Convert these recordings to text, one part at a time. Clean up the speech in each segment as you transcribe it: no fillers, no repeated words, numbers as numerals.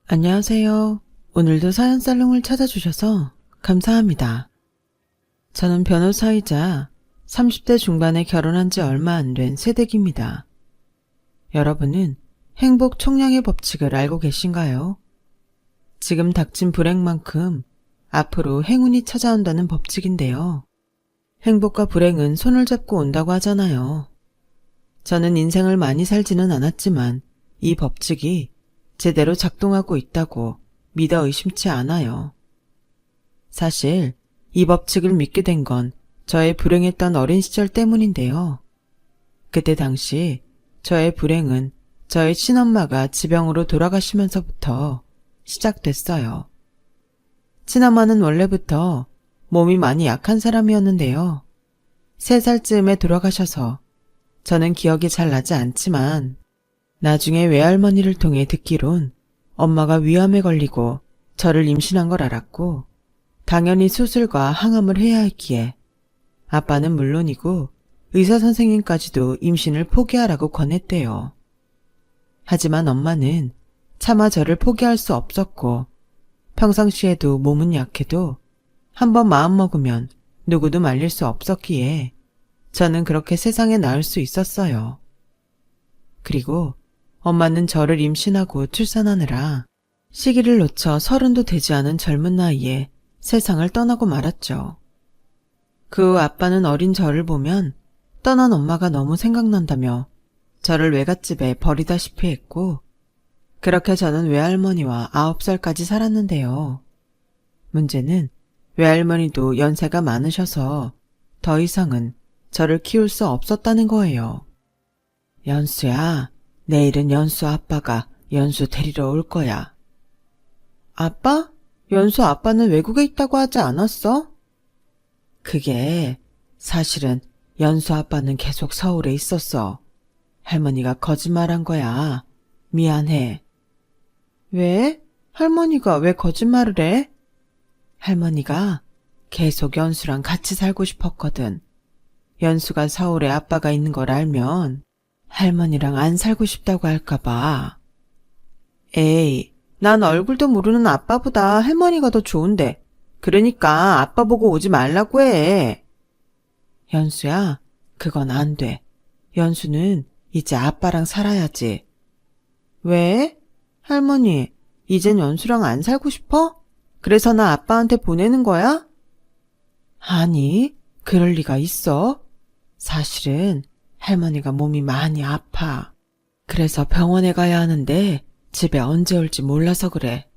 안녕하세요. 오늘도 사연살롱을 찾아주셔서 감사합니다. 저는 변호사이자 30대 중반에 결혼한 지 얼마 안 된 새댁입니다. 여러분은 행복 총량의 법칙을 알고 계신가요? 지금 닥친 불행만큼 앞으로 행운이 찾아온다는 법칙인데요. 행복과 불행은 손을 잡고 온다고 하잖아요. 저는 인생을 많이 살지는 않았지만 이 법칙이 제대로 작동하고 있다고 믿어 의심치 않아요. 사실 이 법칙을 믿게 된 건 저의 불행했던 어린 시절 때문인데요. 그때 당시 저의 불행은 저의 친엄마가 지병으로 돌아가시면서부터 시작됐어요. 친엄마는 원래부터 몸이 많이 약한 사람이었는데요. 3살쯤에 돌아가셔서 저는 기억이 잘 나지 않지만 나중에 외할머니를 통해 듣기론 엄마가 위암에 걸리고 저를 임신한 걸 알았고 당연히 수술과 항암을 해야 했기에 아빠는 물론이고 의사 선생님까지도 임신을 포기하라고 권했대요. 하지만 엄마는 차마 저를 포기할 수 없었고 평상시에도 몸은 약해도 한번 마음먹으면 누구도 말릴 수 없었기에 저는 그렇게 세상에 나올 수 있었어요. 그리고 엄마는 저를 임신하고 출산하느라 시기를 놓쳐 30도 되지 않은 젊은 나이에 세상을 떠나고 말았죠. 그 후 아빠는 어린 저를 보면 떠난 엄마가 너무 생각난다며 저를 외갓집에 버리다시피 했고 그렇게 저는 외할머니와 9살까지 살았는데요. 문제는 외할머니도 연세가 많으셔서 더 이상은 저를 키울 수 없었다는 거예요. 연수야, 내일은 연수 아빠가 연수 데리러 올 거야. 아빠? 연수 아빠는 외국에 있다고 하지 않았어? 그게 사실은 연수 아빠는 계속 서울에 있었어. 할머니가 거짓말한 거야. 미안해. 왜? 할머니가 왜 거짓말을 해? 할머니가 계속 연수랑 같이 살고 싶었거든. 연수가 서울에 아빠가 있는 걸 알면 할머니랑 안 살고 싶다고 할까봐. 에이, 난 얼굴도 모르는 아빠보다 할머니가 더 좋은데. 그러니까 아빠 보고 오지 말라고 해. 연수야, 그건 안 돼. 연수는 이제 아빠랑 살아야지. 왜? 할머니, 이젠 연수랑 안 살고 싶어? 그래서 나 아빠한테 보내는 거야? 아니, 그럴 리가 있어. 사실은 할머니가 몸이 많이 아파. 그래서 병원에 가야 하는데 집에 언제 올지 몰라서 그래.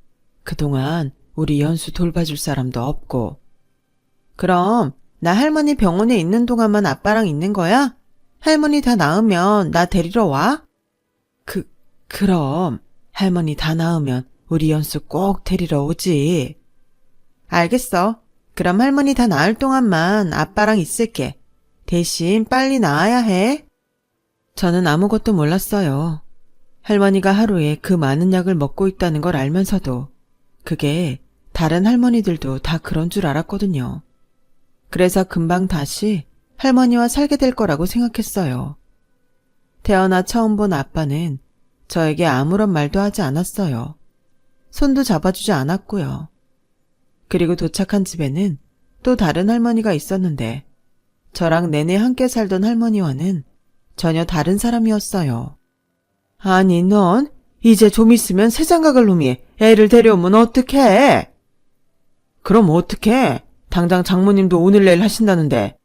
그동안 우리 연수 돌봐줄 사람도 없고. 그럼 나 할머니 병원에 있는 동안만 아빠랑 있는 거야? 할머니 다 나으면 나 데리러 와? 그럼 할머니 다 나으면 우리 연수 꼭 데리러 오지. 알겠어. 그럼 할머니 다 나을 동안만 아빠랑 있을게. 대신 빨리 나아야 해. 저는 아무것도 몰랐어요. 할머니가 하루에 그 많은 약을 먹고 있다는 걸 알면서도 그게 다른 할머니들도 다 그런 줄 알았거든요. 그래서 금방 다시 할머니와 살게 될 거라고 생각했어요. 태어나 처음 본 아빠는 저에게 아무런 말도 하지 않았어요. 손도 잡아주지 않았고요. 그리고 도착한 집에는 또 다른 할머니가 있었는데 저랑 내내 함께 살던 할머니와는 전혀 다른 사람이었어요. 아니, 넌 이제 좀 있으면 세장가 갈 놈이 애를 데려오면 어떡해? 그럼 어떡해? 당장 장모님도 오늘 내일 하신다는데.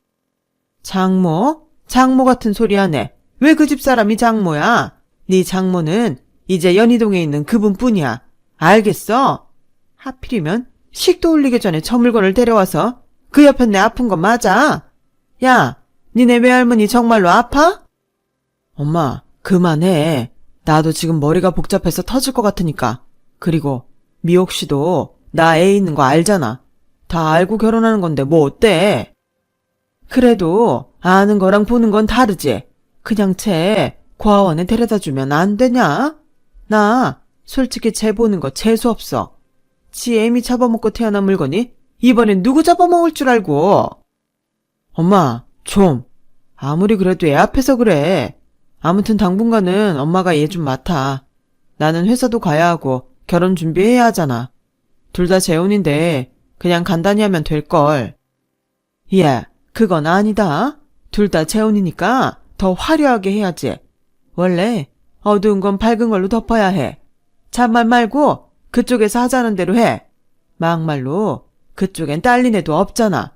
장모? 장모 같은 소리 하네. 왜 그 집 사람이 장모야? 네 장모는 이제 연희동에 있는 그분뿐이야. 알겠어? 하필이면 식도 올리기 전에 저 물건을 데려와서 그 옆에 내 아픈 거 맞아? 야, 니네 외할머니 정말로 아파? 엄마, 그만해. 나도 지금 머리가 복잡해서 터질 것 같으니까. 그리고 미옥 씨도 나 애 있는 거 알잖아. 다 알고 결혼하는 건데 뭐 어때? 그래도 아는 거랑 보는 건 다르지. 그냥 쟤 고아원에 데려다 주면 안 되냐? 나 솔직히 쟤 보는 거 재수없어. 지 애미 잡아먹고 태어난 물건이 이번엔 누구 잡아먹을 줄 알고. 엄마, 좀. 아무리 그래도 애 앞에서 그래. 아무튼 당분간은 엄마가 얘 좀 맡아. 나는 회사도 가야 하고 결혼 준비해야 하잖아. 둘 다 재혼인데 그냥 간단히 하면 될걸. 야, 그건 아니다. 둘 다 재혼이니까 더 화려하게 해야지. 원래 어두운 건 밝은 걸로 덮어야 해. 잔말 말고 그쪽에서 하자는 대로 해. 막말로 그쪽엔 딸린 애도 없잖아.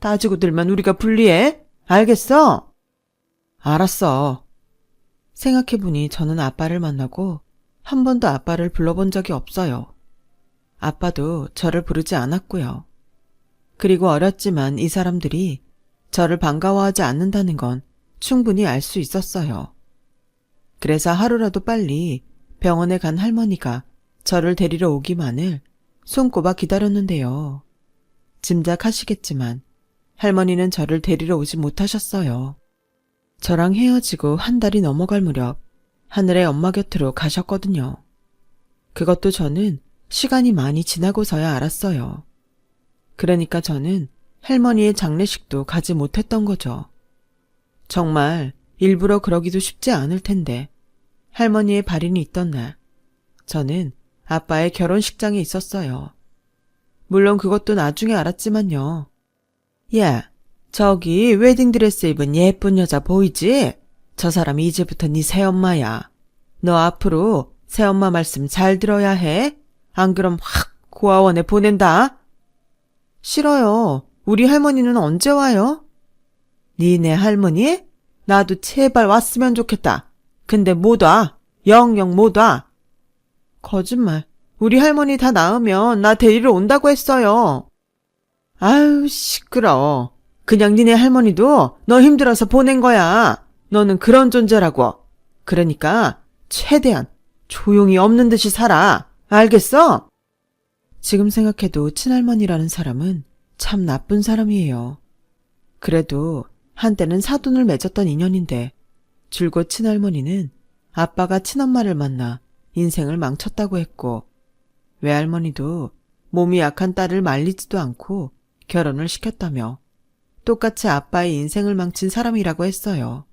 따지고 들면 우리가 불리해. 알겠어? 알았어. 생각해보니 저는 아빠를 만나고 한 번도 아빠를 불러본 적이 없어요. 아빠도 저를 부르지 않았고요. 그리고 어렸지만 이 사람들이 저를 반가워하지 않는다는 건 충분히 알 수 있었어요. 그래서 하루라도 빨리 병원에 간 할머니가 저를 데리러 오기만을 손꼽아 기다렸는데요. 짐작하시겠지만 할머니는 저를 데리러 오지 못하셨어요. 저랑 헤어지고 한 달이 넘어갈 무렵 하늘의 엄마 곁으로 가셨거든요. 그것도 저는 시간이 많이 지나고서야 알았어요. 그러니까 저는 할머니의 장례식도 가지 못했던 거죠. 정말 일부러 그러기도 쉽지 않을 텐데 할머니의 발인이 있던 날 저는 아빠의 결혼식장에 있었어요. 물론 그것도 나중에 알았지만요. 야, 저기 웨딩드레스 입은 예쁜 여자 보이지? 저 사람이 이제부터 네 새엄마야. 너 앞으로 새엄마 말씀 잘 들어야 해. 안 그럼 확 고아원에 보낸다. 싫어요. 우리 할머니는 언제 와요? 니네 할머니? 나도 제발 왔으면 좋겠다. 근데 못 와. 영영 못 와. 거짓말. 우리 할머니 다 나으면 나 데리러 온다고 했어요. 아유, 시끄러워. 그냥 니네 할머니도 너 힘들어서 보낸 거야. 너는 그런 존재라고. 그러니까 최대한 조용히 없는 듯이 살아. 알겠어? 지금 생각해도 친할머니라는 사람은 참 나쁜 사람이에요. 그래도 한때는 사돈을 맺었던 인연인데 줄곧 친할머니는 아빠가 친엄마를 만나 인생을 망쳤다고 했고 외할머니도 몸이 약한 딸을 말리지도 않고 결혼을 시켰다며 똑같이 아빠의 인생을 망친 사람이라고 했어요.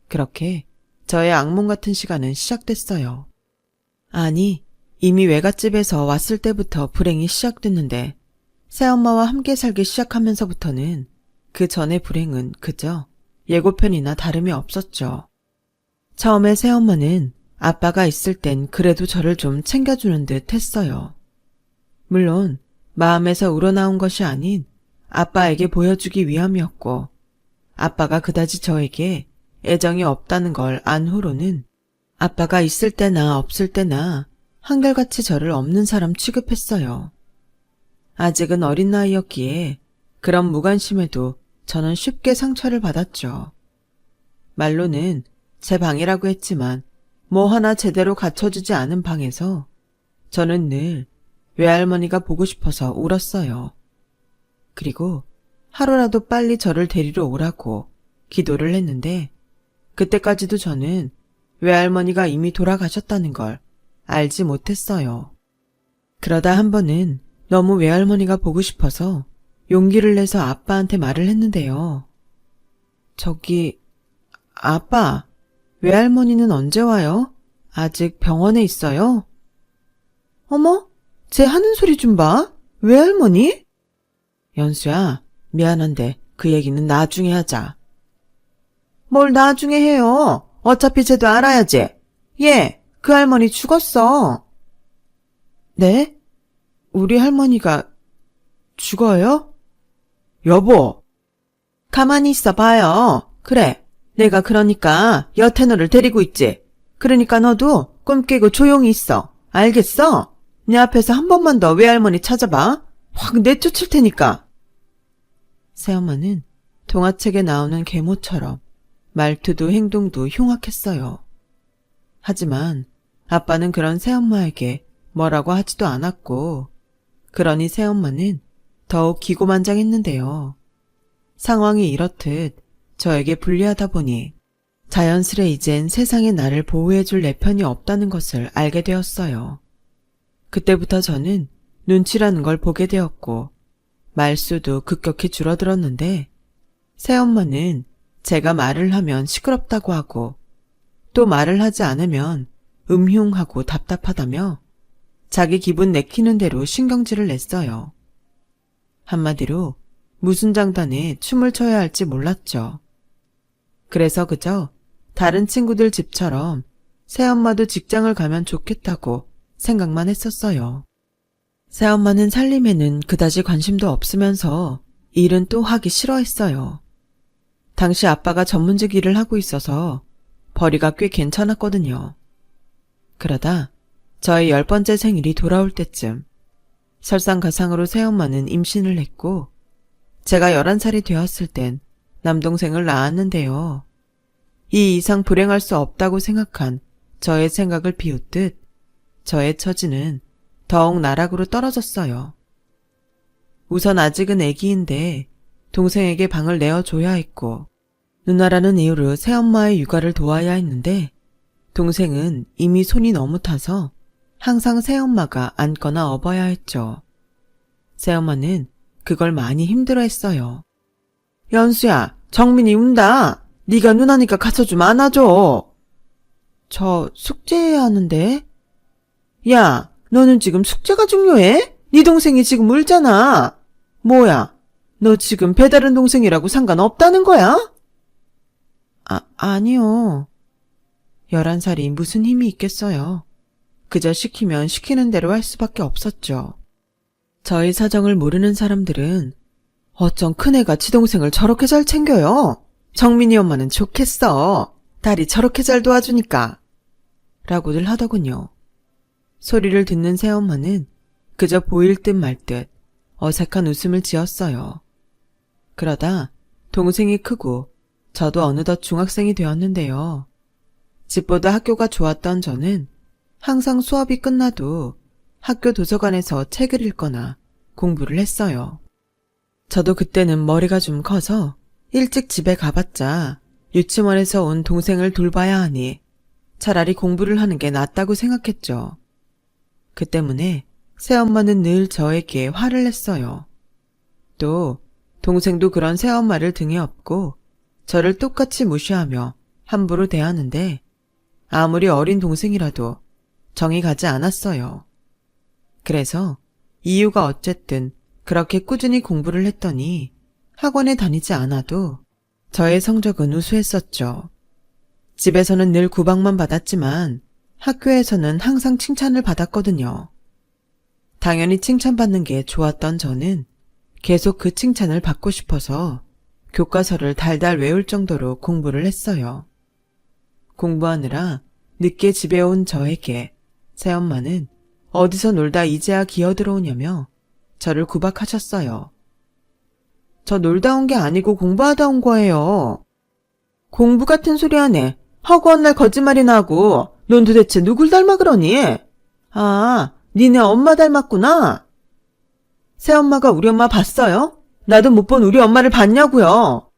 그렇게 저의 악몽 같은 시간은 시작됐어요. 아니, 이미 외갓집에서 왔을 때부터 불행이 시작됐는데 새엄마와 함께 살기 시작하면서부터는 그 전의 불행은 그저 예고편이나 다름이 없었죠. 처음에 새엄마는 아빠가 있을 땐 그래도 저를 좀 챙겨주는 듯 했어요. 물론 마음에서 우러나온 것이 아닌 아빠에게 보여주기 위함이었고 아빠가 그다지 저에게 애정이 없다는 걸 안 후로는 아빠가 있을 때나 없을 때나 한결같이 저를 없는 사람 취급했어요. 아직은 어린 나이였기에 그런 무관심에도 저는 쉽게 상처를 받았죠. 말로는 제 방이라고 했지만 뭐 하나 제대로 갖춰주지 않은 방에서 저는 늘 외할머니가 보고 싶어서 울었어요. 그리고 하루라도 빨리 저를 데리러 오라고 기도를 했는데 그때까지도 저는 외할머니가 이미 돌아가셨다는 걸 알지 못했어요. 그러다 한 번은 너무 외할머니가 보고 싶어서 용기를 내서 아빠한테 말을 했는데요. 저기, 아빠, 외할머니는 언제 와요? 아직 병원에 있어요? 어머, 쟤 하는 소리 좀 봐. 외할머니? 연수야, 미안한데 그 얘기는 나중에 하자. 뭘 나중에 해요. 어차피 쟤도 알아야지. 얘, 그 할머니 죽었어. 네? 우리 할머니가 죽어요? 여보. 가만히 있어 봐요. 그래, 내가 그러니까 여태 너를 데리고 있지. 그러니까 너도 꿈 깨고 조용히 있어. 알겠어? 내 앞에서 한 번만 더 외할머니 찾아봐. 확 내쫓을 테니까. 새엄마는 동화책에 나오는 계모처럼 말투도 행동도 흉악했어요. 하지만 아빠는 그런 새엄마에게 뭐라고 하지도 않았고 그러니 새엄마는 더욱 기고만장했는데요. 상황이 이렇듯 저에게 불리하다 보니 자연스레 이젠 세상에 나를 보호해줄 내 편이 없다는 것을 알게 되었어요. 그때부터 저는 눈치라는 걸 보게 되었고 말수도 급격히 줄어들었는데 새엄마는 제가 말을 하면 시끄럽다고 하고 또 말을 하지 않으면 음흉하고 답답하다며 자기 기분 내키는 대로 신경질을 냈어요. 한마디로 무슨 장단에 춤을 춰야 할지 몰랐죠. 그래서 그저 다른 친구들 집처럼 새엄마도 직장을 가면 좋겠다고 생각만 했었어요. 새엄마는 살림에는 그다지 관심도 없으면서 일은 또 하기 싫어했어요. 당시 아빠가 전문직 일을 하고 있어서 벌이가 꽤 괜찮았거든요. 그러다 저의 10번째 생일이 돌아올 때쯤 설상가상으로 새엄마는 임신을 했고 제가 11살이 되었을 땐 남동생을 낳았는데요. 이 이상 불행할 수 없다고 생각한 저의 생각을 비웃듯 저의 처지는 더욱 나락으로 떨어졌어요. 우선 아직은 아기인데 동생에게 방을 내어줘야 했고 누나라는 이유로 새엄마의 육아를 도와야 했는데 동생은 이미 손이 너무 타서 항상 새엄마가 안거나 업어야 했죠. 새엄마는 그걸 많이 힘들어했어요. 연수야, 정민이 운다. 네가 누나니까 가서 좀 안아줘. 저 숙제해야 하는데. 야, 너는 지금 숙제가 중요해? 네 동생이 지금 울잖아. 뭐야, 너 지금 배다른 동생이라고 상관없다는 거야? 아니요. 11살이 무슨 힘이 있겠어요. 그저 시키면 시키는 대로 할 수밖에 없었죠. 저희 사정을 모르는 사람들은 어쩜 큰애가 지 동생을 저렇게 잘 챙겨요. 정민이 엄마는 좋겠어. 딸이 저렇게 잘 도와주니까. 라고들 하더군요. 소리를 듣는 새엄마는 그저 보일 듯 말 듯 어색한 웃음을 지었어요. 그러다 동생이 크고 저도 어느덧 중학생이 되었는데요. 집보다 학교가 좋았던 저는 항상 수업이 끝나도 학교 도서관에서 책을 읽거나 공부를 했어요. 저도 그때는 머리가 좀 커서 일찍 집에 가봤자 유치원에서 온 동생을 돌봐야 하니 차라리 공부를 하는 게 낫다고 생각했죠. 그 때문에 새엄마는 늘 저에게 화를 냈어요. 또 동생도 그런 새엄마를 등에 업고 저를 똑같이 무시하며 함부로 대하는데 아무리 어린 동생이라도 정이 가지 않았어요. 그래서 이유가 어쨌든 그렇게 꾸준히 공부를 했더니 학원에 다니지 않아도 저의 성적은 우수했었죠. 집에서는 늘 구박만 받았지만 학교에서는 항상 칭찬을 받았거든요. 당연히 칭찬받는 게 좋았던 저는 계속 그 칭찬을 받고 싶어서 교과서를 달달 외울 정도로 공부를 했어요. 공부하느라 늦게 집에 온 저에게 새엄마는 어디서 놀다 이제야 기어들어오냐며 저를 구박하셨어요. 저 놀다 온 게 아니고 공부하다 온 거예요. 공부 같은 소리 하네. 허구한 날 거짓말이나 하고 넌 도대체 누굴 닮아 그러니? 아, 니네 엄마 닮았구나. 새엄마가 우리 엄마 봤어요? 나도 못 본 우리 엄마를 봤냐고요.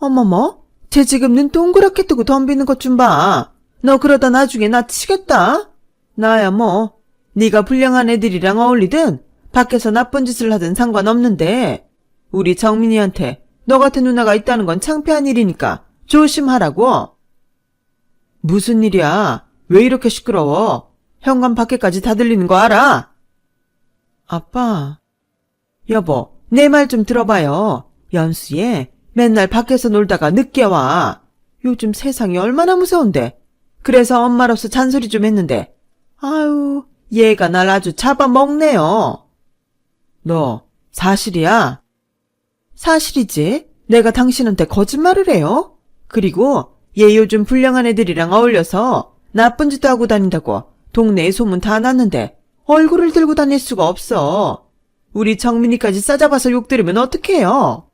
어머머, 쟤 지금 눈 동그랗게 뜨고 덤비는 것 좀 봐. 너 그러다 나중에 나 치겠다. 나야 뭐 네가 불량한 애들이랑 어울리든 밖에서 나쁜 짓을 하든 상관없는데 우리 정민이한테 너 같은 누나가 있다는 건 창피한 일이니까 조심하라고. 무슨 일이야? 왜 이렇게 시끄러워? 현관 밖에까지 다 들리는 거 알아? 아빠. 여보, 내 말 좀 들어봐요. 연수얘 맨날 밖에서 놀다가 늦게 와. 요즘 세상이 얼마나 무서운데. 그래서 엄마로서 잔소리 좀 했는데 아유, 얘가 날 아주 잡아먹네요. 너 사실이야? 사실이지. 내가 당신한테 거짓말을 해요? 그리고 얘 요즘 불량한 애들이랑 어울려서 나쁜 짓도 하고 다닌다고 동네에 소문 다 났는데 얼굴을 들고 다닐 수가 없어. 우리 정민이까지 싸잡아서 욕 들으면 어떡해요?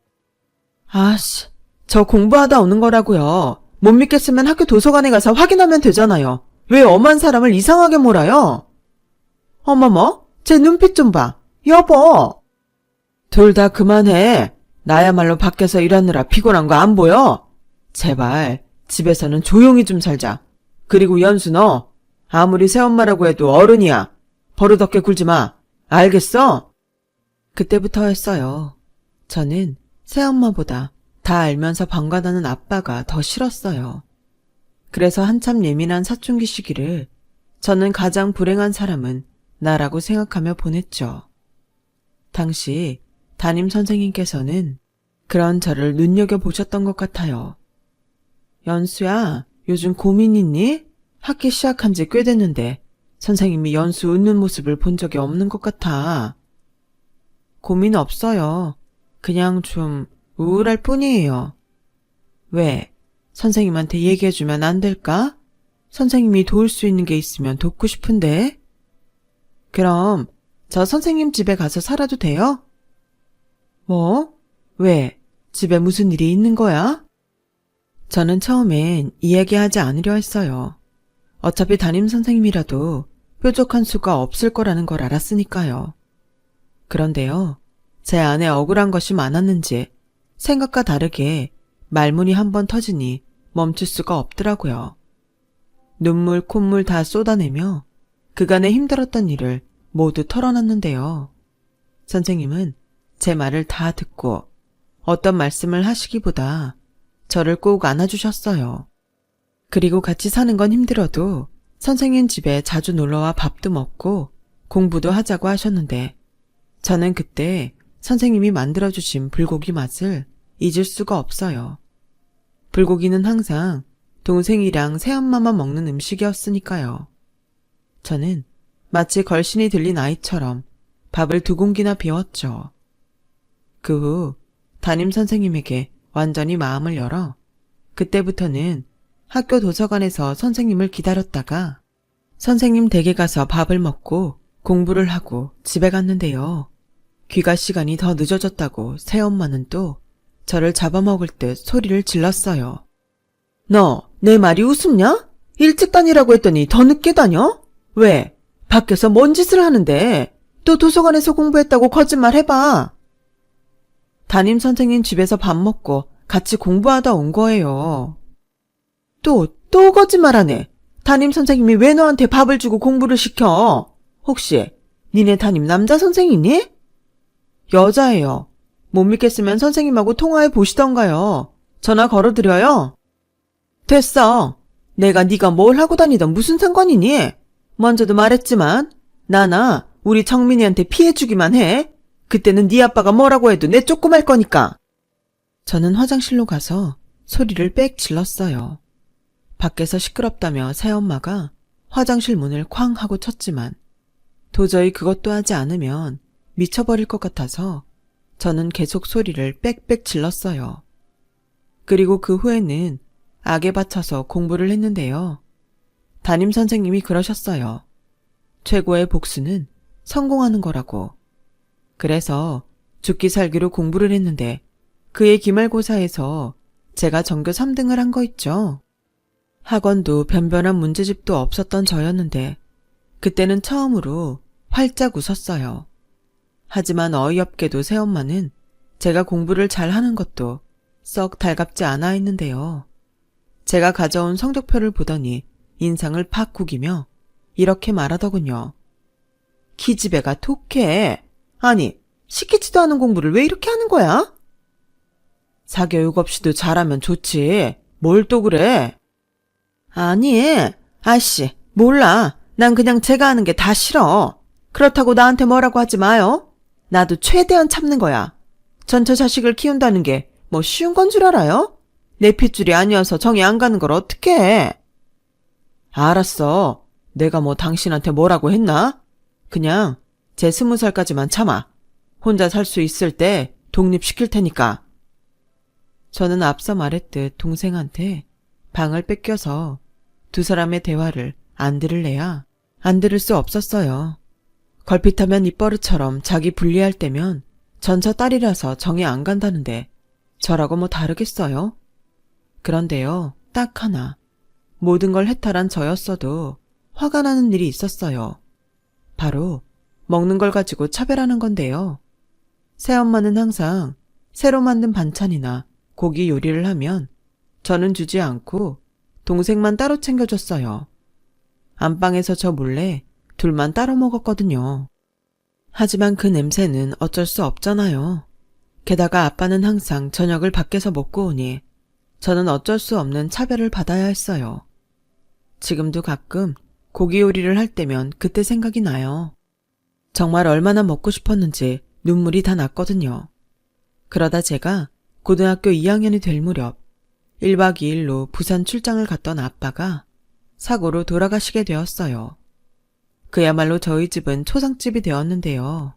아씨, 저 공부하다 오는 거라고요. 못 믿겠으면 학교 도서관에 가서 확인하면 되잖아요. 왜 엄한 사람을 이상하게 몰아요? 어머머, 제 눈빛 좀 봐. 여보. 둘 다 그만해. 나야말로 밖에서 일하느라 피곤한 거 안 보여? 제발 집에서는 조용히 좀 살자. 그리고 연수 너 아무리 새엄마라고 해도 어른이야. 버릇없게 굴지 마. 알겠어? 그때부터였어요. 저는 새엄마보다 다 알면서 방관하는 아빠가 더 싫었어요. 그래서 한참 예민한 사춘기 시기를 저는 가장 불행한 사람은 나라고 생각하며 보냈죠. 당시 담임 선생님께서는 그런 저를 눈여겨보셨던 것 같아요. 연수야, 요즘 고민 있니? 학기 시작한 지 꽤 됐는데 선생님이 연수 웃는 모습을 본 적이 없는 것 같아. 고민 없어요. 그냥 좀 우울할 뿐이에요. 왜? 선생님한테 얘기해주면 안 될까? 선생님이 도울 수 있는 게 있으면 돕고 싶은데. 그럼 저 선생님 집에 가서 살아도 돼요? 뭐? 왜? 집에 무슨 일이 있는 거야? 저는 처음엔 이야기하지 않으려 했어요. 어차피 담임 선생님이라도 뾰족한 수가 없을 거라는 걸 알았으니까요. 그런데요, 제 안에 억울한 것이 많았는지 생각과 다르게 말문이 한번 터지니 멈출 수가 없더라고요. 눈물, 콧물 다 쏟아내며 그간에 힘들었던 일을 모두 털어놨는데요. 선생님은 제 말을 다 듣고 어떤 말씀을 하시기보다 저를 꼭 안아주셨어요. 그리고 같이 사는 건 힘들어도 선생님 집에 자주 놀러와 밥도 먹고 공부도 하자고 하셨는데 저는 그때 선생님이 만들어주신 불고기 맛을 잊을 수가 없어요. 불고기는 항상 동생이랑 새엄마만 먹는 음식이었으니까요. 저는 마치 걸신이 들린 아이처럼 밥을 2공기나 비웠죠. 그 후 담임 선생님에게 완전히 마음을 열어 그때부터는 학교 도서관에서 선생님을 기다렸다가 선생님 댁에 가서 밥을 먹고 공부를 하고 집에 갔는데요. 귀가 시간이 더 늦어졌다고 새엄마는 또 저를 잡아먹을 듯 소리를 질렀어요. 너 내 말이 우습냐? 일찍 다니라고 했더니 더 늦게 다녀? 왜? 밖에서 뭔 짓을 하는데 또 도서관에서 공부했다고 거짓말 해봐. 담임 선생님 집에서 밥 먹고 같이 공부하다 온 거예요. 또 거짓말하네. 담임 선생님이 왜 너한테 밥을 주고 공부를 시켜? 혹시 니네 담임 남자 선생이니? 여자예요. 못 믿겠으면 선생님하고 통화해 보시던가요. 전화 걸어드려요. 됐어. 내가 네가 뭘 하고 다니던 무슨 상관이니? 먼저도 말했지만 나나 우리 정민이한테 피해주기만 해. 그때는 네 아빠가 뭐라고 해도 내 쪼꼬말 거니까. 저는 화장실로 가서 소리를 빽 질렀어요. 밖에서 시끄럽다며 새엄마가 화장실 문을 쾅 하고 쳤지만 도저히 그것도 하지 않으면 미쳐버릴 것 같아서 저는 계속 소리를 빽빽 질렀어요. 그리고 그 후에는 악에 바쳐서 공부를 했는데요. 담임 선생님이 그러셨어요. 최고의 복수는 성공하는 거라고. 그래서 죽기 살기로 공부를 했는데 그의 기말고사에서 제가 전교 3등을 한 거 있죠. 학원도 변변한 문제집도 없었던 저였는데 그때는 처음으로 활짝 웃었어요. 하지만 어이없게도 새엄마는 제가 공부를 잘하는 것도 썩 달갑지 않아 했는데요. 제가 가져온 성적표를 보더니 인상을 팍 구기며 이렇게 말하더군요. 기집애가 독해. 아니, 시키지도 않은 공부를 왜 이렇게 하는 거야? 사교육 없이도 잘하면 좋지. 뭘 또 그래? 아니, 아씨, 몰라. 난 그냥 제가 하는 게 다 싫어. 그렇다고 나한테 뭐라고 하지 마요. 나도 최대한 참는 거야. 전처 자식을 키운다는 게 뭐 쉬운 건 줄 알아요? 내 핏줄이 아니어서 정이 안 가는 걸 어떻게 해? 알았어. 내가 뭐 당신한테 뭐라고 했나? 그냥 제 20살까지만 참아. 혼자 살 수 있을 때 독립시킬 테니까. 저는 앞서 말했듯 동생한테 방을 뺏겨서 두 사람의 대화를 안 들을래야 안 들을 수 없었어요. 걸핏하면 입버릇처럼 자기 불리할 때면 전처 딸이라서 정이 안 간다는데 저라고 뭐 다르겠어요? 그런데요, 딱 하나. 모든 걸 해탈한 저였어도 화가 나는 일이 있었어요. 바로 먹는 걸 가지고 차별하는 건데요. 새엄마는 항상 새로 만든 반찬이나 고기 요리를 하면 저는 주지 않고 동생만 따로 챙겨줬어요. 안방에서 저 몰래 둘만 따로 먹었거든요. 하지만 그 냄새는 어쩔 수 없잖아요. 게다가 아빠는 항상 저녁을 밖에서 먹고 오니 저는 어쩔 수 없는 차별을 받아야 했어요. 지금도 가끔 고기 요리를 할 때면 그때 생각이 나요. 정말 얼마나 먹고 싶었는지 눈물이 다 났거든요. 그러다 제가 고등학교 2학년이 될 무렵 1박 2일로 부산 출장을 갔던 아빠가 사고로 돌아가시게 되었어요. 그야말로 저희 집은 초상집이 되었는데요.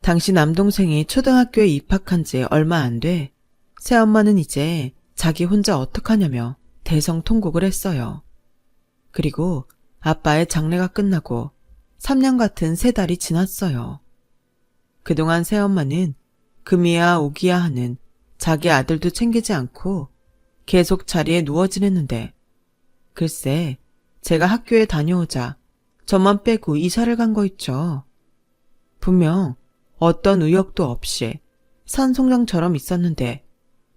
당시 남동생이 초등학교에 입학한 지 얼마 안 돼 새엄마는 이제 자기 혼자 어떡하냐며 대성통곡을 했어요. 그리고 아빠의 장례가 끝나고 3년 같은 3달이 지났어요. 그동안 새엄마는 금이야 오기야 하는 자기 아들도 챙기지 않고 계속 자리에 누워 지냈는데 글쎄 제가 학교에 다녀오자 저만 빼고 이사를 간 거 있죠. 분명 어떤 의욕도 없이 산송장처럼 있었는데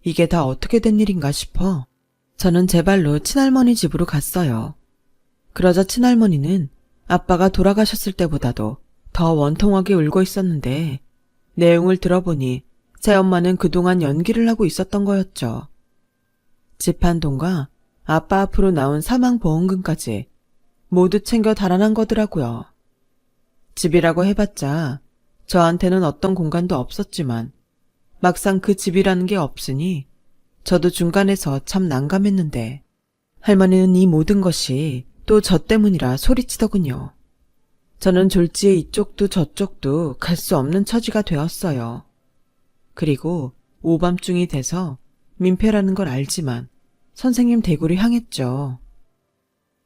이게 다 어떻게 된 일인가 싶어 저는 제 발로 친할머니 집으로 갔어요. 그러자 친할머니는 아빠가 돌아가셨을 때보다도 더 원통하게 울고 있었는데 내용을 들어보니 새엄마는 그동안 연기를 하고 있었던 거였죠. 집 한 동과 아빠 앞으로 나온 사망보험금까지 모두 챙겨 달아난 거더라고요. 집이라고 해봤자 저한테는 어떤 공간도 없었지만 막상 그 집이라는 게 없으니 저도 중간에서 참 난감했는데 할머니는 이 모든 것이 또 저 때문이라 소리치더군요. 저는 졸지에 이쪽도 저쪽도 갈 수 없는 처지가 되었어요. 그리고 오밤중이 돼서 민폐라는 걸 알지만 선생님 댁으로 향했죠.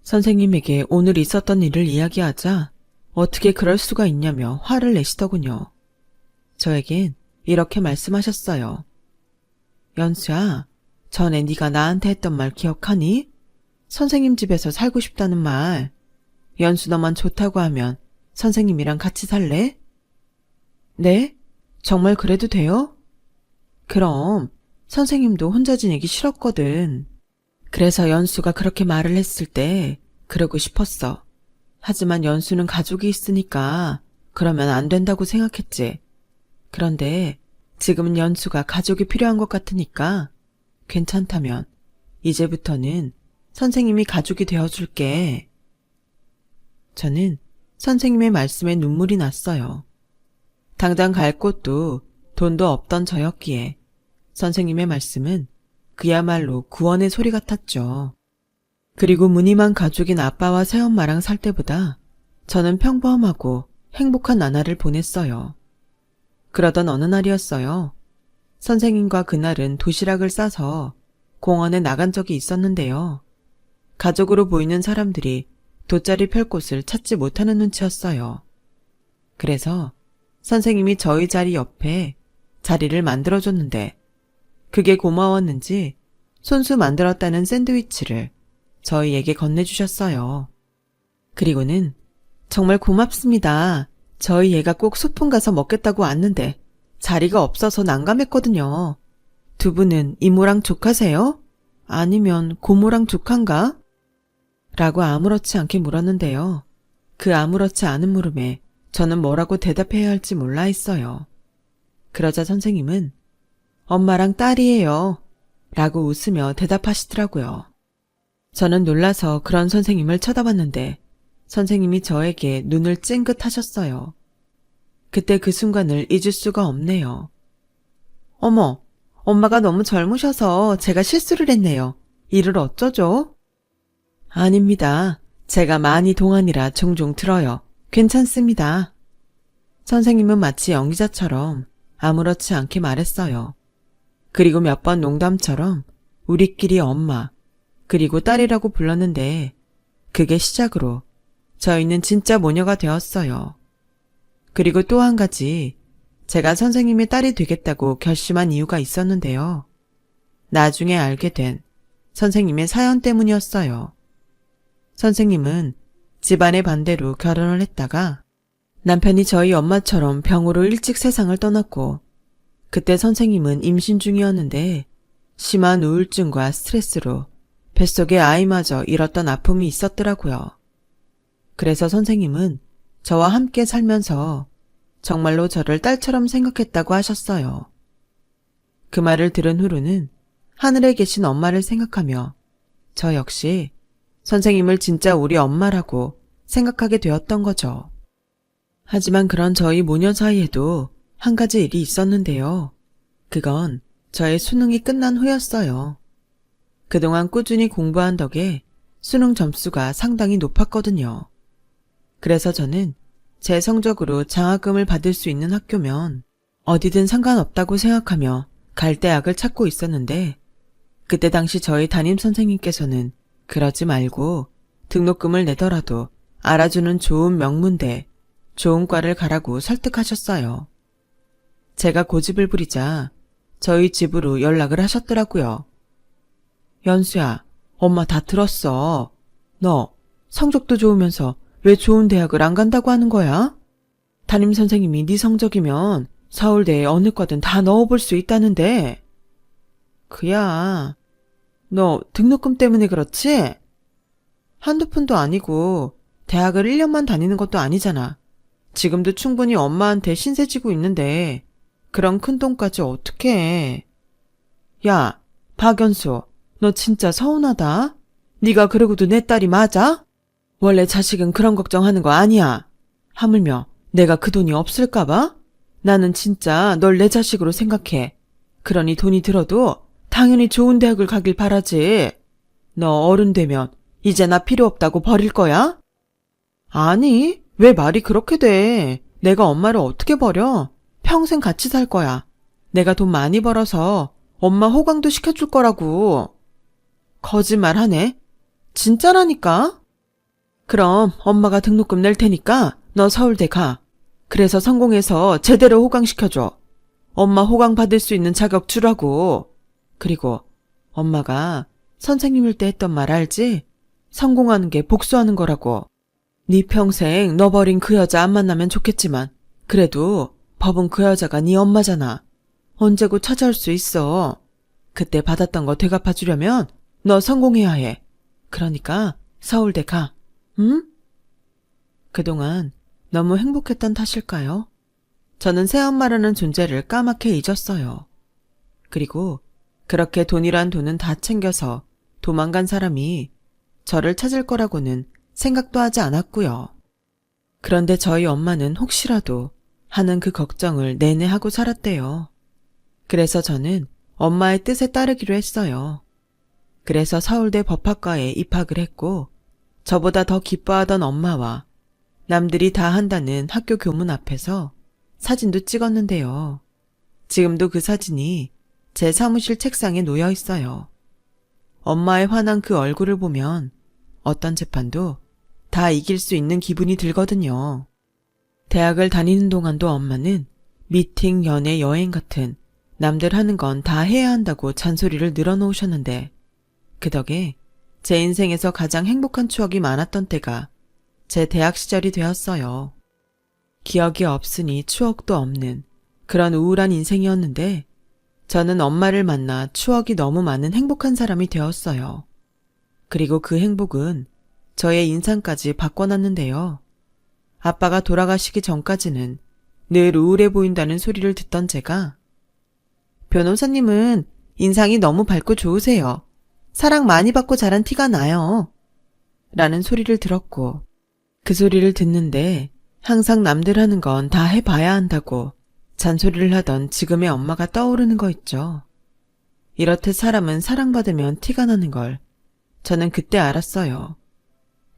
선생님에게 오늘 있었던 일을 이야기하자 어떻게 그럴 수가 있냐며 화를 내시더군요. 저에겐 이렇게 말씀하셨어요. 연수야, 전에 네가 나한테 했던 말 기억하니? 선생님 집에서 살고 싶다는 말. 연수 너만 좋다고 하면 선생님이랑 같이 살래? 네? 정말 그래도 돼요? 그럼 선생님도 혼자 지내기 싫었거든. 그래서 연수가 그렇게 말을 했을 때 그러고 싶었어. 하지만 연수는 가족이 있으니까 그러면 안 된다고 생각했지. 그런데 지금은 연수가 가족이 필요한 것 같으니까 괜찮다면 이제부터는 선생님이 가족이 되어줄게. 저는 선생님의 말씀에 눈물이 났어요. 당장 갈 곳도 돈도 없던 저였기에 선생님의 말씀은 그야말로 구원의 소리 같았죠. 그리고 무늬만 가족인 아빠와 새엄마랑 살 때보다 저는 평범하고 행복한 나날을 보냈어요. 그러던 어느 날이었어요. 선생님과 그날은 도시락을 싸서 공원에 나간 적이 있었는데요. 가족으로 보이는 사람들이 돗자리 펼 곳을 찾지 못하는 눈치였어요. 그래서 선생님이 저희 자리 옆에 자리를 만들어줬는데 그게 고마웠는지 손수 만들었다는 샌드위치를 저희에게 건네주셨어요. 그리고는 정말 고맙습니다. 저희 애가 꼭 소풍 가서 먹겠다고 왔는데 자리가 없어서 난감했거든요. 두 분은 이모랑 조카세요? 아니면 고모랑 조카인가? 라고 아무렇지 않게 물었는데요. 그 아무렇지 않은 물음에 저는 뭐라고 대답해야 할지 몰라 했어요. 그러자 선생님은 엄마랑 딸이에요. 라고 웃으며 대답하시더라고요. 저는 놀라서 그런 선생님을 쳐다봤는데 선생님이 저에게 눈을 찡긋하셨어요. 그때 그 순간을 잊을 수가 없네요. 어머, 엄마가 너무 젊으셔서 제가 실수를 했네요. 이를 어쩌죠? 아닙니다. 제가 많이 동안이라 종종 들어요. 괜찮습니다. 선생님은 마치 연기자처럼 아무렇지 않게 말했어요. 그리고 몇 번 농담처럼 우리끼리 엄마 그리고 딸이라고 불렀는데 그게 시작으로 저희는 진짜 모녀가 되었어요. 그리고 또 한 가지 제가 선생님의 딸이 되겠다고 결심한 이유가 있었는데요. 나중에 알게 된 선생님의 사연 때문이었어요. 선생님은 집안의 반대로 결혼을 했다가 남편이 저희 엄마처럼 병으로 일찍 세상을 떠났고 그때 선생님은 임신 중이었는데 심한 우울증과 스트레스로 뱃속에 아이마저 잃었던 아픔이 있었더라고요. 그래서 선생님은 저와 함께 살면서 정말로 저를 딸처럼 생각했다고 하셨어요. 그 말을 들은 후로는 하늘에 계신 엄마를 생각하며 저 역시 선생님을 진짜 우리 엄마라고 생각하게 되었던 거죠. 하지만 그런 저희 모녀 사이에도 한 가지 일이 있었는데요. 그건 저의 수능이 끝난 후였어요. 그동안 꾸준히 공부한 덕에 수능 점수가 상당히 높았거든요. 그래서 저는 제 성적으로 장학금을 받을 수 있는 학교면 어디든 상관없다고 생각하며 갈 대학을 찾고 있었는데, 그때 당시 저희 담임 선생님께서는 그러지 말고 등록금을 내더라도 알아주는 좋은 명문대, 좋은 과를 가라고 설득하셨어요. 제가 고집을 부리자 저희 집으로 연락을 하셨더라고요. 연수야, 엄마 다 들었어. 너 성적도 좋으면서 왜 좋은 대학을 안 간다고 하는 거야? 담임 선생님이 네 성적이면 서울대에 어느 과든 다 넣어볼 수 있다는데. 그야, 너 등록금 때문에 그렇지? 한두 푼도 아니고 대학을 1년만 다니는 것도 아니잖아. 지금도 충분히 엄마한테 신세 지고 있는데 그런 큰 돈까지 어떻게 해. 야, 박연수, 너 진짜 서운하다. 네가 그러고도 내 딸이 맞아? 원래 자식은 그런 걱정하는 거 아니야. 하물며 내가 그 돈이 없을까 봐? 나는 진짜 널 내 자식으로 생각해. 그러니 돈이 들어도 당연히 좋은 대학을 가길 바라지. 너 어른 되면 이제 나 필요 없다고 버릴 거야? 아니, 왜 말이 그렇게 돼. 내가 엄마를 어떻게 버려? 평생 같이 살 거야. 내가 돈 많이 벌어서 엄마 호강도 시켜줄 거라고. 거짓말하네. 진짜라니까? 그럼 엄마가 등록금 낼 테니까 너 서울대 가. 그래서 성공해서 제대로 호강시켜줘. 엄마 호강 받을 수 있는 자격 주라고. 그리고 엄마가 선생님일 때 했던 말 알지? 성공하는 게 복수하는 거라고. 네 평생 너 버린 그 여자 안 만나면 좋겠지만 그래도 법은 그 여자가 네 엄마잖아. 언제고 찾아올 수 있어. 그때 받았던 거 되갚아주려면 너 성공해야 해. 그러니까 서울대 가. 응? 그동안 너무 행복했던 탓일까요? 저는 새엄마라는 존재를 까맣게 잊었어요. 그리고 그렇게 돈이란 돈은 다 챙겨서 도망간 사람이 저를 찾을 거라고는 생각도 하지 않았고요. 그런데 저희 엄마는 혹시라도 하는 그 걱정을 내내 하고 살았대요. 그래서 저는 엄마의 뜻에 따르기로 했어요. 그래서 서울대 법학과에 입학을 했고, 저보다 더 기뻐하던 엄마와 남들이 다 한다는 학교 교문 앞에서 사진도 찍었는데요. 지금도 그 사진이 제 사무실 책상에 놓여 있어요. 엄마의 환한 그 얼굴을 보면 어떤 재판도 다 이길 수 있는 기분이 들거든요. 대학을 다니는 동안도 엄마는 미팅, 연애, 여행 같은 남들 하는 건 다 해야 한다고 잔소리를 늘어놓으셨는데, 그 덕에 제 인생에서 가장 행복한 추억이 많았던 때가 제 대학 시절이 되었어요. 기억이 없으니 추억도 없는 그런 우울한 인생이었는데, 저는 엄마를 만나 추억이 너무 많은 행복한 사람이 되었어요. 그리고 그 행복은 저의 인상까지 바꿔놨는데요. 아빠가 돌아가시기 전까지는 늘 우울해 보인다는 소리를 듣던 제가, 변호사님은 인상이 너무 밝고 좋으세요. 사랑 많이 받고 자란 티가 나요. 라는 소리를 들었고, 그 소리를 듣는데 항상 남들 하는 건 다 해봐야 한다고 잔소리를 하던 지금의 엄마가 떠오르는 거 있죠. 이렇듯 사람은 사랑받으면 티가 나는 걸 저는 그때 알았어요.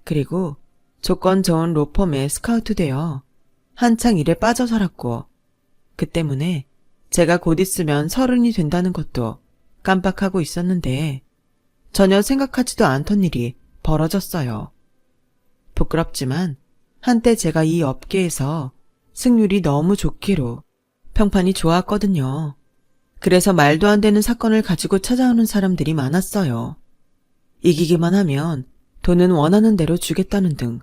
그리고 조건 좋은 로펌에 스카우트 되어 한창 일에 빠져 살았고, 그 때문에 제가 곧 있으면 30이 된다는 것도 깜빡하고 있었는데 전혀 생각하지도 않던 일이 벌어졌어요. 부끄럽지만 한때 제가 이 업계에서 승률이 너무 좋기로 평판이 좋았거든요. 그래서 말도 안 되는 사건을 가지고 찾아오는 사람들이 많았어요. 이기기만 하면 돈은 원하는 대로 주겠다는 등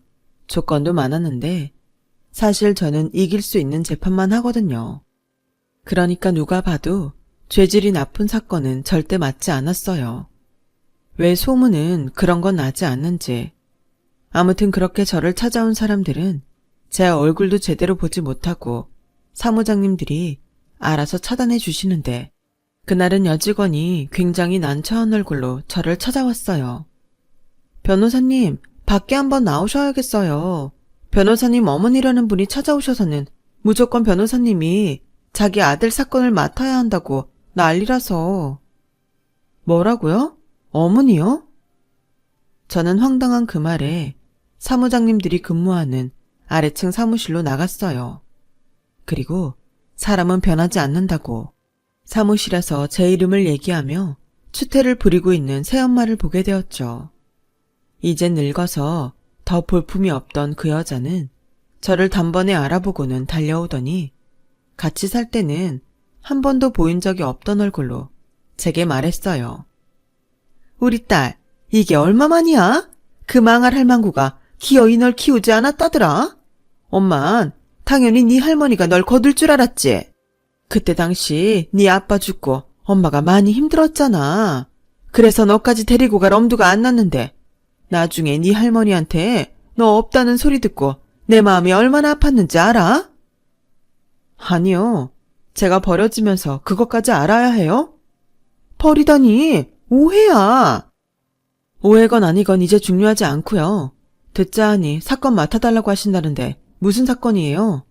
조건도 많았는데, 사실 저는 이길 수 있는 재판만 하거든요. 그러니까 누가 봐도 죄질이 나쁜 사건은 절대 맞지 않았어요. 왜 소문은 그런 건 나지 않는지. 아무튼 그렇게 저를 찾아온 사람들은 제 얼굴도 제대로 보지 못하고 사무장님들이 알아서 차단해 주시는데, 그날은 여직원이 굉장히 난처한 얼굴로 저를 찾아왔어요. 변호사님, 밖에 한번 나오셔야겠어요. 변호사님 어머니라는 분이 찾아오셔서는 무조건 변호사님이 자기 아들 사건을 맡아야 한다고 난리라서. 뭐라고요? 어머니요? 저는 황당한 그 말에 사무장님들이 근무하는 아래층 사무실로 나갔어요. 그리고 사람은 변하지 않는다고 사무실에서 제 이름을 얘기하며 추태를 부리고 있는 새엄마를 보게 되었죠. 이젠 늙어서 더 볼품이 없던 그 여자는 저를 단번에 알아보고는 달려오더니 같이 살 때는 한 번도 보인 적이 없던 얼굴로 제게 말했어요. 우리 딸, 이게 얼마만이야? 그 망할 할망구가 기어이 널 키우지 않았다더라? 엄만 당연히 네 할머니가 널 거둘 줄 알았지. 그때 당시 네 아빠 죽고 엄마가 많이 힘들었잖아. 그래서 너까지 데리고 갈 엄두가 안 났는데 나중에 네 할머니한테 너 없다는 소리 듣고 내 마음이 얼마나 아팠는지 알아? 아니요. 제가 버려지면서 그것까지 알아야 해요? 버리다니 오해야. 오해건 아니건 이제 중요하지 않고요. 듣자 하니 사건 맡아달라고 하신다는데 무슨 사건이에요?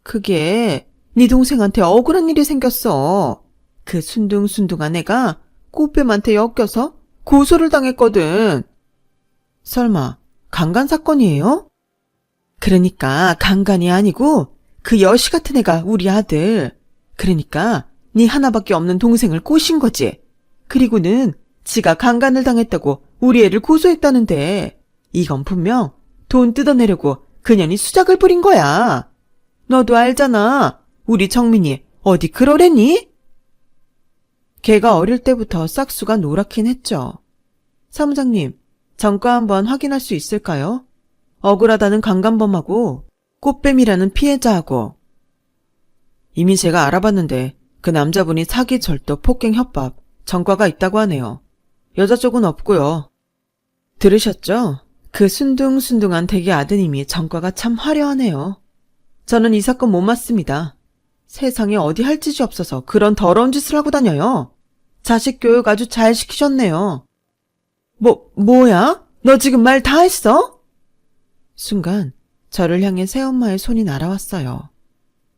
그게 네 동생한테 억울한 일이 생겼어. 그 순둥순둥한 애가 꽃뱀한테 엮여서 고소를 당했거든. 설마 강간 사건이에요? 그러니까 강간이 아니고 그 여시 같은 애가 우리 아들. 그러니까 네 하나밖에 없는 동생을 꼬신 거지. 그리고는 지가 강간을 당했다고 우리 애를 고소했다는데 이건 분명 돈 뜯어내려고 그년이 수작을 부린 거야. 너도 알잖아. 우리 정민이 어디 그러려니? 걔가 어릴 때부터 싹수가 노랗긴 했죠. 사무장님, 전과 한번 확인할 수 있을까요? 억울하다는 강간범하고 꽃뱀이라는 피해자하고. 이미 제가 알아봤는데 그 남자분이 사기, 절도, 폭행, 협박, 전과가 있다고 하네요. 여자 쪽은 없고요. 들으셨죠? 그 순둥순둥한 댁의 아드님이 전과가 참 화려하네요. 저는 이 사건 못 맞습니다. 세상에 어디 할 짓이 없어서 그런 더러운 짓을 하고 다녀요. 자식 교육 아주 잘 시키셨네요. 뭐야? 너 지금 말 다 했어? 순간 저를 향해 새엄마의 손이 날아왔어요.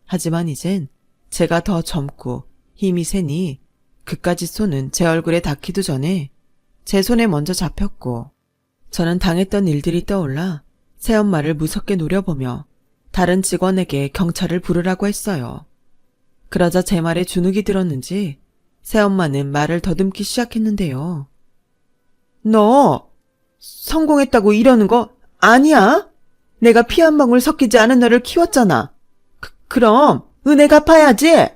하지만 이젠 제가 더 젊고 힘이 세니 그까짓 손은 제 얼굴에 닿기도 전에 제 손에 먼저 잡혔고 저는 당했던 일들이 떠올라 새엄마를 무섭게 노려보며 다른 직원에게 경찰을 부르라고 했어요. 그러자 제 말에 주눅이 들었는지 새엄마는 말을 더듬기 시작했는데요. 너 성공했다고 이러는 거 아니야? 내가 피 한 방울 섞이지 않은 너를 키웠잖아. 그럼 은혜 갚아야지.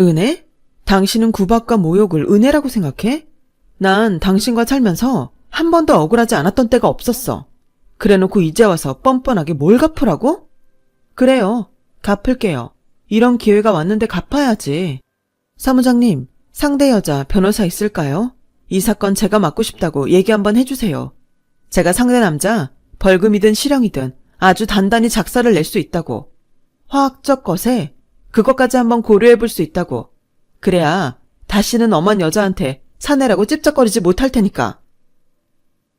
은혜? 당신은 구박과 모욕을 은혜라고 생각해? 난 당신과 살면서 한 번도 억울하지 않았던 때가 없었어. 그래놓고 이제 와서 뻔뻔하게 뭘 갚으라고? 그래요. 갚을게요. 이런 기회가 왔는데 갚아야지. 사무장님, 상대 여자 변호사 있을까요? 이 사건 제가 맡고 싶다고 얘기 한번 해주세요. 제가 상대 남자 벌금이든 실형이든 아주 단단히 작사를 낼 수 있다고. 화학적 것에 그것까지 한번 고려해볼 수 있다고. 그래야 다시는 엄한 여자한테 사내라고 찝쩍거리지 못할 테니까.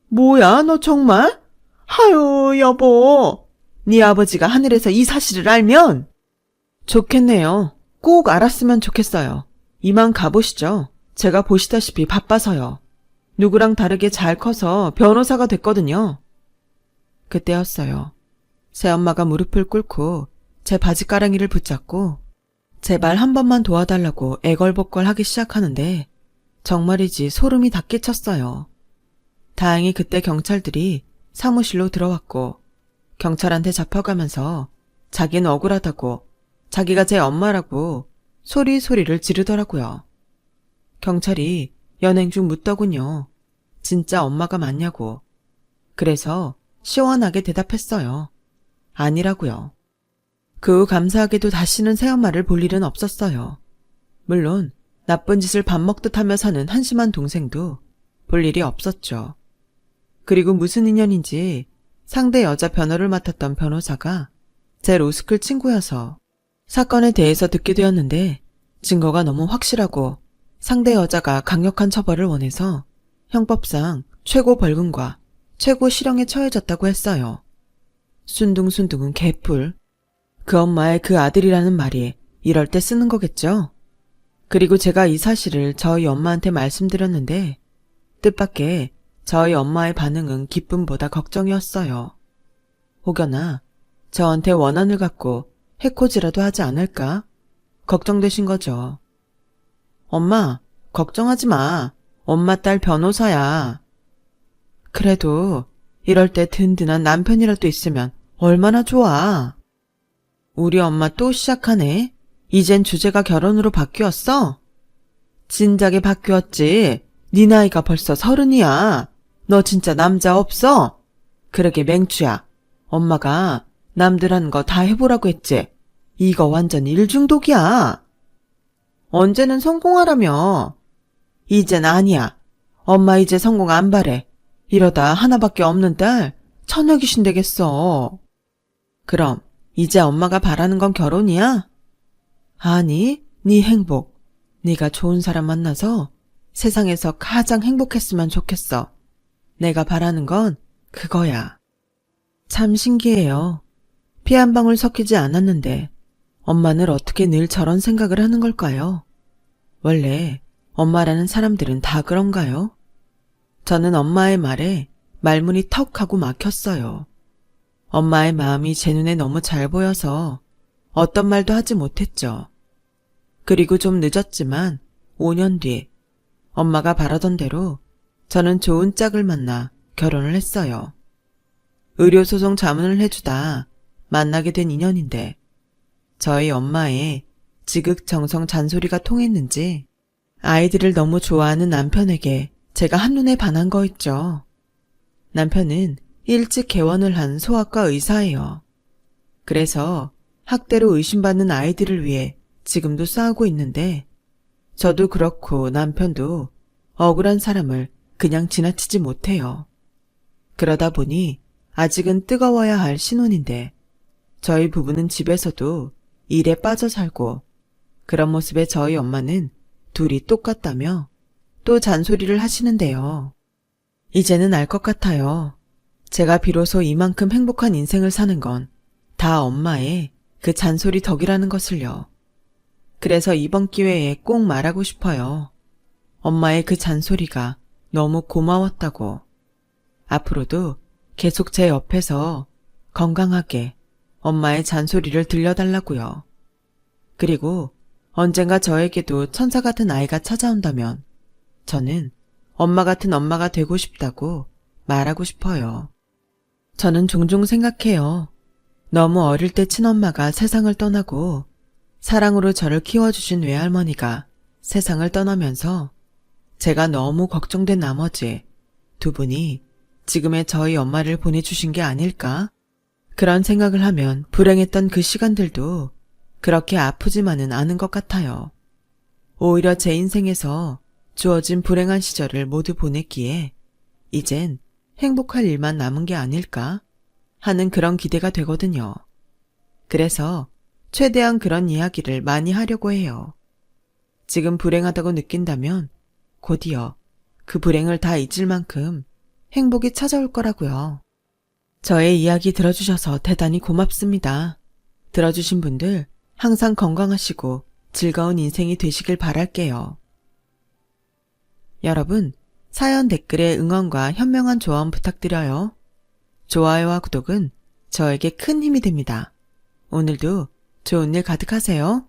뭐야 너 정말? 하유 여보. 네 아버지가 하늘에서 이 사실을 알면? 좋겠네요. 꼭 알았으면 좋겠어요. 이만 가보시죠. 제가 보시다시피 바빠서요. 누구랑 다르게 잘 커서 변호사가 됐거든요. 그때였어요. 새엄마가 무릎을 꿇고 제 바지가랑이를 붙잡고 제발 한 번만 도와달라고 애걸복걸 하기 시작하는데 정말이지 소름이 다 끼쳤어요. 다행히 그때 경찰들이 사무실로 들어왔고 경찰한테 잡혀가면서 자기는 억울하다고 자기가 제 엄마라고 소리소리를 지르더라고요. 경찰이 연행 중 묻더군요. 진짜 엄마가 맞냐고. 그래서 시원하게 대답했어요. 아니라고요. 그 후 감사하게도 다시는 새엄마를 볼 일은 없었어요. 물론 나쁜 짓을 밥 먹듯 하며 사는 한심한 동생도 볼 일이 없었죠. 그리고 무슨 인연인지 상대 여자 변호를 맡았던 변호사가 제 로스쿨 친구여서 사건에 대해서 듣게 되었는데 증거가 너무 확실하고 상대 여자가 강력한 처벌을 원해서 형법상 최고 벌금과 최고 실형에 처해졌다고 했어요. 순둥순둥은 개뿔. 그 엄마의 그 아들이라는 말이 이럴 때 쓰는 거겠죠? 그리고 제가 이 사실을 저희 엄마한테 말씀드렸는데 뜻밖의 저희 엄마의 반응은 기쁨보다 걱정이었어요. 혹여나 저한테 원한을 갖고 해코지라도 하지 않을까? 걱정되신 거죠. 엄마, 걱정하지 마. 엄마 딸 변호사야. 그래도 이럴 때 든든한 남편이라도 있으면 얼마나 좋아. 우리 엄마 또 시작하네. 이젠 주제가 결혼으로 바뀌었어? 진작에 바뀌었지. 네 나이가 벌써 30이야. 너 진짜 남자 없어? 그러게 맹추야. 엄마가 남들 하는 거 다 해보라고 했지. 이거 완전 일중독이야. 언제는 성공하라며. 이젠 아니야. 엄마 이제 성공 안 바래. 이러다 하나밖에 없는 딸 처녀 귀신 되겠어. 그럼 이제 엄마가 바라는 건 결혼이야? 아니, 네 행복. 네가 좋은 사람 만나서 세상에서 가장 행복했으면 좋겠어. 내가 바라는 건 그거야. 참 신기해요. 피 한 방울 섞이지 않았는데 엄마는 어떻게 늘 저런 생각을 하는 걸까요? 원래 엄마라는 사람들은 다 그런가요? 저는 엄마의 말에 말문이 턱 하고 막혔어요. 엄마의 마음이 제 눈에 너무 잘 보여서 어떤 말도 하지 못했죠. 그리고 좀 늦었지만 5년 뒤 엄마가 바라던 대로 저는 좋은 짝을 만나 결혼을 했어요. 의료소송 자문을 해주다 만나게 된 인연인데 저희 엄마의 지극정성 잔소리가 통했는지 아이들을 너무 좋아하는 남편에게 제가 한눈에 반한 거였죠. 남편은 일찍 개원을 한 소아과 의사예요. 그래서 학대로 의심받는 아이들을 위해 지금도 싸우고 있는데 저도 그렇고 남편도 억울한 사람을 그냥 지나치지 못해요. 그러다 보니 아직은 뜨거워야 할 신혼인데 저희 부부는 집에서도 일에 빠져 살고 그런 모습에 저희 엄마는 둘이 똑같다며 또 잔소리를 하시는데요. 이제는 알 것 같아요. 제가 비로소 이만큼 행복한 인생을 사는 건 다 엄마의 그 잔소리 덕이라는 것을요. 그래서 이번 기회에 꼭 말하고 싶어요. 엄마의 그 잔소리가 너무 고마웠다고. 앞으로도 계속 제 옆에서 건강하게 엄마의 잔소리를 들려달라고요. 그리고 언젠가 저에게도 천사 같은 아이가 찾아온다면 저는 엄마 같은 엄마가 되고 싶다고 말하고 싶어요. 저는 종종 생각해요. 너무 어릴 때 친엄마가 세상을 떠나고 사랑으로 저를 키워주신 외할머니가 세상을 떠나면서 제가 너무 걱정된 나머지 두 분이 지금의 저희 엄마를 보내주신 게 아닐까? 그런 생각을 하면 불행했던 그 시간들도 그렇게 아프지만은 않은 것 같아요. 오히려 제 인생에서 주어진 불행한 시절을 모두 보냈기에 이젠 행복할 일만 남은 게 아닐까 하는 그런 기대가 되거든요. 그래서 최대한 그런 이야기를 많이 하려고 해요. 지금 불행하다고 느낀다면 곧이어 그 불행을 다 잊을 만큼 행복이 찾아올 거라고요. 저의 이야기 들어주셔서 대단히 고맙습니다. 들어주신 분들 항상 건강하시고 즐거운 인생이 되시길 바랄게요. 여러분, 사연 댓글에 응원과 현명한 조언 부탁드려요. 좋아요와 구독은 저에게 큰 힘이 됩니다. 오늘도 좋은 일 가득하세요.